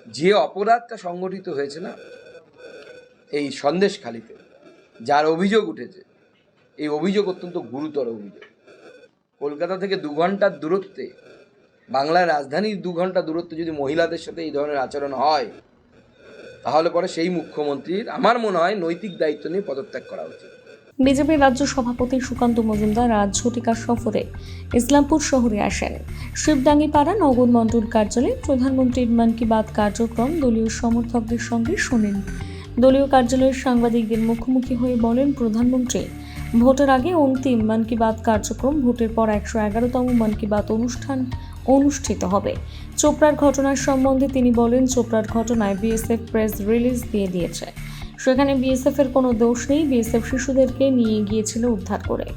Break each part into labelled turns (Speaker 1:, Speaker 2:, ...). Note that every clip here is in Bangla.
Speaker 1: যে অপরাধটা সংগঠিত হয়েছে না এই সন্দেশখালিতে, যার অভিযোগ উঠেছে, এই অভিযোগ অত্যন্ত গুরুতর অভিযোগ। কলকাতা থেকে 2 ঘন্টার দূরত্বে, বাংলার রাজধানীর 2 ঘন্টা দূরত্বে যদি মহিলাদের সাথে এই ধরনের আচরণ হয়, তাহলে পরে সেই মুখ্যমন্ত্রীর আমার মনে হয় নৈতিক দায়িত্ব নিয়ে পদত্যাগ করা উচিত।
Speaker 2: বিজেপির রাজ্য সভাপতি সুকান্ত মজুমদার আজ ঝটিকা সফরে ইসলামপুর শহরে আসেন। শিবডাঙ্গিপাড়া নগর মণ্ডল কার্যালয়ে প্রধানমন্ত্রীর মন কি বাত কার্যক্রম দলীয় সমর্থকদের সঙ্গে শোনেন। দলীয় কার্যালয়ের সাংবাদিকদের মুখোমুখি হয়ে বলেন প্রধানমন্ত্রী, ভোটের আগে অন্তিম মন কি বাত কার্যক্রম, ভোটের পর 111তম মন কি বাত অনুষ্ঠান অনুষ্ঠিত হবে। চোপড়ার ঘটনার সম্বন্ধে তিনি বলেন, চোপড়ার ঘটনায় বিএসএফ প্রেস রিলিজ দিয়ে দিয়েছে। সেখানে বিএসএফ এর কোনো দোষ নেই, বিএসএফ শিশুদেরকে নিয়ে গিয়েছিল উদ্ধার করে।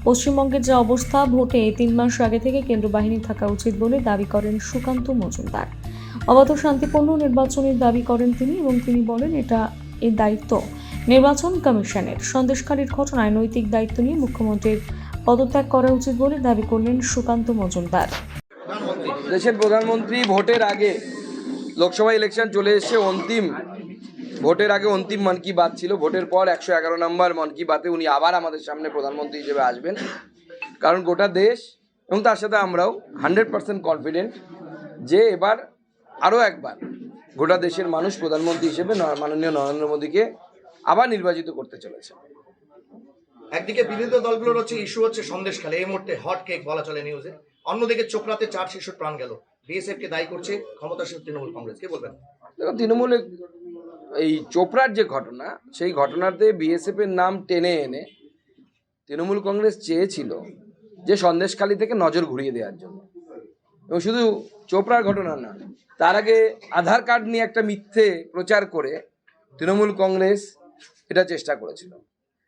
Speaker 2: পশ্চিমবঙ্গের যে অবস্থা, ভোটে 3 মাস আগে থেকে কেন্দ্র বাহিনী থাকা উচিত বলে দাবি করেন সুকান্ত মজুমদার। অবাধ শান্তিপূর্ণ নির্বাচনের দাবি করেন তিনি এবং তিনি বলেন এই দায়িত্ব নির্বাচন কমিশনের। সন্দেশখালির ঘটনায় নৈতিক দায়িত্ব নিয়ে মুখ্যমন্ত্রীর পদত্যাগ করা উচিত বলে দাবি করলেন সুকান্ত মজুমদার।
Speaker 1: দেশের প্রধানমন্ত্রী ভোটের আগে, লোকসভা ইলেকশন চলে এসছে, ভোটের আগে অন্তিম মন কি বাত ছিল। ভোটের পর 111 নম্বর মন কি বাতে উনি আবার আমাদের সামনে প্রধানমন্ত্রী হিসেবে আসবেন। কারণ গোটা দেশ এবং তার সাথে আমরাও 100% কনফিডেন্ট যে এবার আরও একবার গোটা দেশের মানুষ প্রধানমন্ত্রী হিসেবে মাননীয় নরেন্দ্র মোদীকে আবার নির্বাচিত করতে চলেছে।
Speaker 3: একদিকে বিরোধী দলগুলোর ইস্যু হচ্ছে সন্দেশখালী, এই মুহূর্তে হট কেক বলা চলে নিউজে। অন্যদিকে চোপড়াতে 4 শিশুর প্রাণ গেল, বিএসএফ কে দায়ী করছে ক্ষমতাসীন তৃণমূল কংগ্রেস। কে বলবেন?
Speaker 1: দেখো, তৃণমূলে এই চোপড়ার যে ঘটনা, সেই ঘটনাতে বিএসএফ এর নাম টেনে এনে তৃণমূল কংগ্রেস চেয়েছিল যে সন্দেশখালী থেকে নজর ঘুরিয়ে দেওয়ার জন্য। এবং শুধু চোপড়ার ঘটনা না, তার আগে আধার কার্ড নিয়ে একটা মিথ্যে প্রচার করে তৃণমূল কংগ্রেস এটা চেষ্টা করেছিল।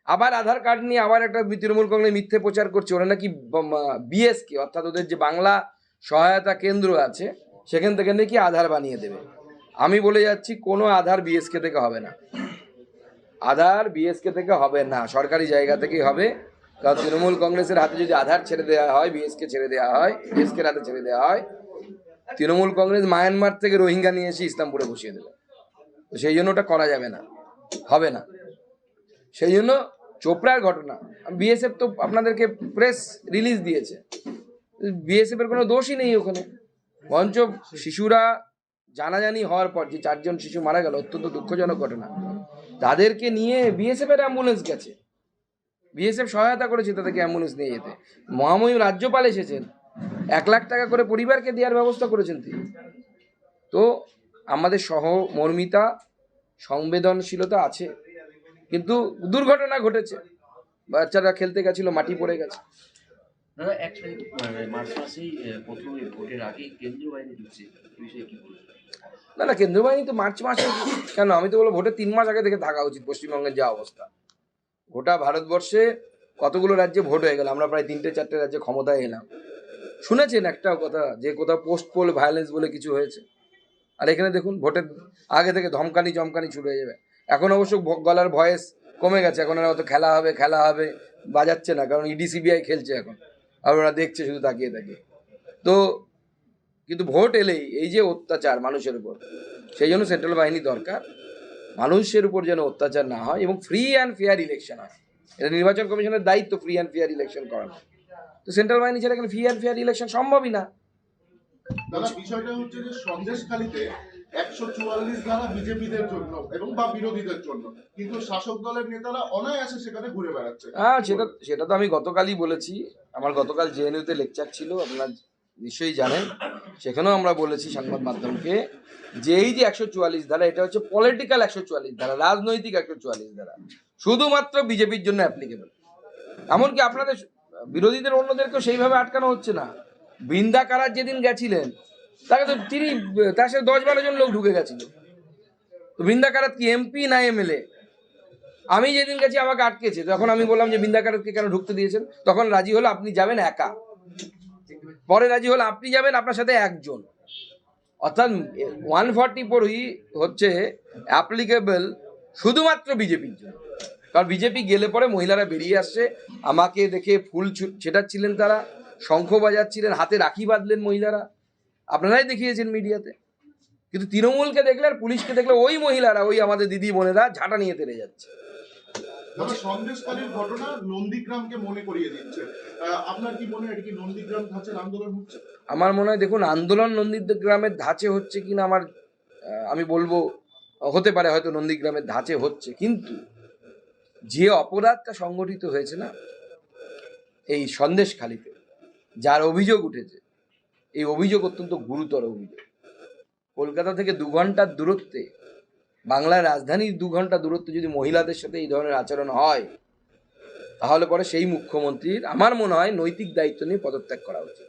Speaker 1: আবার আধার কার্ড নিয়ে আবার একটা তৃণমূল কংগ্রেস মিথ্যে প্রচার করছে, ওরা নাকি বিএসকে অর্থাৎ ওদের যে বাংলা সহায়তা কেন্দ্র আছে সেখান থেকে নাকি আধার বানিয়ে দেবে। আমি বলে যাচ্ছি, কোনো আধার বিএসকে থেকে হবে না, আধার বিএসকে থেকে হবে না, সরকারি জায়গা থেকেই হবে। কারণ তৃণমূল কংগ্রেসের হাতে যদি আধার ছেড়ে দেওয়া হয়, বিএসকে ছেড়ে দেওয়া হয়, বিএসকে হাতে ছেড়ে দেওয়া হয়, তৃণমূল কংগ্রেস মায়ানমার থেকে রোহিঙ্গা নিয়ে এসে ইসলামপুরে বসিয়ে দেবে। তো সেই জন্য ওটা করা যাবে না, হবে না। সেই জন্য চোপড়ার ঘটনা, বিএসএফ তো আপনাদেরকে প্রেস রিলিজ দিয়েছে, বিএসএফ এর কোনো দোষই নেই ওখানে। বরঞ্চ শিশুরা জানাজানি হওয়ার পর যে 4 জন শিশু মারা গেল, অত্যন্ত দুঃখজনক ঘটনা, তাদেরকে নিয়ে বিএসএফ এর অ্যাম্বুলেন্স গেছে, বিএসএফ সহায়তা করেছে তাদেরকে অ্যাম্বুলেন্স নিয়ে যেতে। মহামহিম রাজ্যপাল এসেছেন, 1 লাখ টাকা করে পরিবারকে দেওয়ার ব্যবস্থা করেছেন তিনি। তো আমাদের সহমর্মিতা, সংবেদনশীলতা আছে, কিন্তু দুর্ঘটনা ঘটেছে, বাচ্চারা খেলতে গেছিল, মাটি পড়ে গেছে।
Speaker 4: দাদা, মার্চ মাসেই প্রথম ভোটের আগেই কেন্দ্রীয় বাহিনী ঢুকছে, এই বিষয়ে কি বলবেন?
Speaker 1: না, কেন্দ্রীয় বাহিনী তো মার্চ মাসে কেন, আমি তো বলবো ভোটের 3 মাস আগে থেকে থাকা উচিত। পশ্চিমবঙ্গের যা অবস্থা, গোটা ভারতবর্ষে কতগুলো রাজ্যে ভোট হয়ে গেল, আমরা প্রায় 3-4টে রাজ্যে ক্ষমতায় এলাম। শুনেছেন একটাও কথা যে কোথাও পোস্ট পোল ভায়োলেন্স বলে কিছু হয়েছে? আর এখানে দেখুন, ভোটের আগে থেকে ধমকানি চমকানি শুরু হয়ে যাবে। এখন অবশ্য গলার ভয়েস কমে গেছে, এখন আর অত খেলা হবে বাজাচ্ছে না, কারণ ইডি সিবিআই খেলছে এখন, আর ওরা দেখছে শুধু তাকিয়ে তাকিয়ে। তো কিন্তু ভোট এলেই এই যে অত্যাচার মানুষের উপর, সেই জন্য সেন্ট্রাল বাহিনী দরকার, মানুষের উপর যেন অত্যাচার না হয় এবং ফ্রি অ্যান্ড ফেয়ার ইলেকশন হয়। এটা নির্বাচন কমিশনের দায়িত্ব, ফ্রি অ্যান্ড ফেয়ার ইলেকশন করানো। তো সেন্ট্রাল বাহিনী ছাড়া এখানে ফ্রি অ্যান্ড ফেয়ার ইলেকশন সম্ভবই না।
Speaker 5: দাদা, বিষয়টা হচ্ছে যে সন্দেশখালীতে 144 ধারা বিজেপিদের জন্য এবং বা বিরোধীদের জন্য, কিন্তু শাসক দলের নেতারা অনায়াসে সেখানে ঘুরে বেড়াচ্ছে।
Speaker 1: হ্যাঁ, সেটা তো আমি গতকালই বলেছি। আমার গতকাল জেএনইউতে লেকচার ছিল, আপনারা নিশ্চয়ই জানেন। সেখানেও আমরা বলেছি সংবাদ মাধ্যমকে যে এই যে 144 ধারা, এটা হচ্ছে পলিটিক্যাল 144 ধারা, রাজনৈতিক 144 ধারা, শুধুমাত্র বিজেপির জন্য অ্যাপ্লিকেবল। এমনকি আপনাদের বিরোধীদের অন্যদেরকেও সেইভাবে আটকানো হচ্ছে না। বৃন্দা কারার যেদিন গেছিলেন, তাকে তো তার সাথে 10-12 জন লোক ঢুকে গেছিল। তো বৃন্দা কারাত কি এমপি না এমএলএ? আমি যেদিন গেছি আমাকে আটকেছে, তখন আমি বললাম যে বৃন্দা কারাতকে কেন ঢুকতে দিয়েছেন? তখন রাজি হলো আপনি যাবেন একা, পরে রাজি হলো আপনি যাবেন আপনার সাথে একজন। অর্থাৎ 144 হচ্ছে অ্যাপ্লিকেবল শুধুমাত্র বিজেপির জন্য। কারণ বিজেপি গেলে পরে মহিলারা বেরিয়ে আসছে, আমাকে দেখে ফুল ছেটাচ্ছিলেন, তারা শঙ্খ বাজাচ্ছিলেন, হাতে রাখি বাঁধলেন মহিলারা, আপনারাই দেখিয়েছেন মিডিয়াতে। কিন্তু তৃণমূলকে দেখলে আর পুলিশকে দেখলে ওই মহিলারা, ওই আমাদের দিদি বোনেরা ঝাঁটা নিয়ে তেড়ে যাচ্ছে।
Speaker 5: দাদা সন্দেশখালীর ঘটনা নন্দীগ্রামকে মনে করিয়ে দিচ্ছে। আপনার কি মনে হয় এটা কি নন্দীগ্রাম ধাঁচের আন্দোলন হচ্ছে?
Speaker 1: আমার মনে হয়, দেখুন, আন্দোলন নন্দীগ্রামের ধাঁচে হচ্ছে কিনা আমি বলবো হতে পারে, হয়তো নন্দীগ্রামের ধাঁচে হচ্ছে, কিন্তু যে অপরাধটা সংগঠিত হয়েছে না এই সন্দেশখালীতে, যার অভিযোগ উঠেছে, এই অভিযোগ অত্যন্ত গুরুতর অভিযোগ। কলকাতা থেকে 2 ঘন্টার দূরত্বে, বাংলার রাজধানীর 2 ঘন্টা দূরত্বে যদি মহিলাদের সাথে এই ধরনের আচরণ হয়, তাহলে পরে সেই মুখ্যমন্ত্রীর আমার মনে হয় নৈতিক দায়িত্ব নিয়ে পদত্যাগ করা উচিত।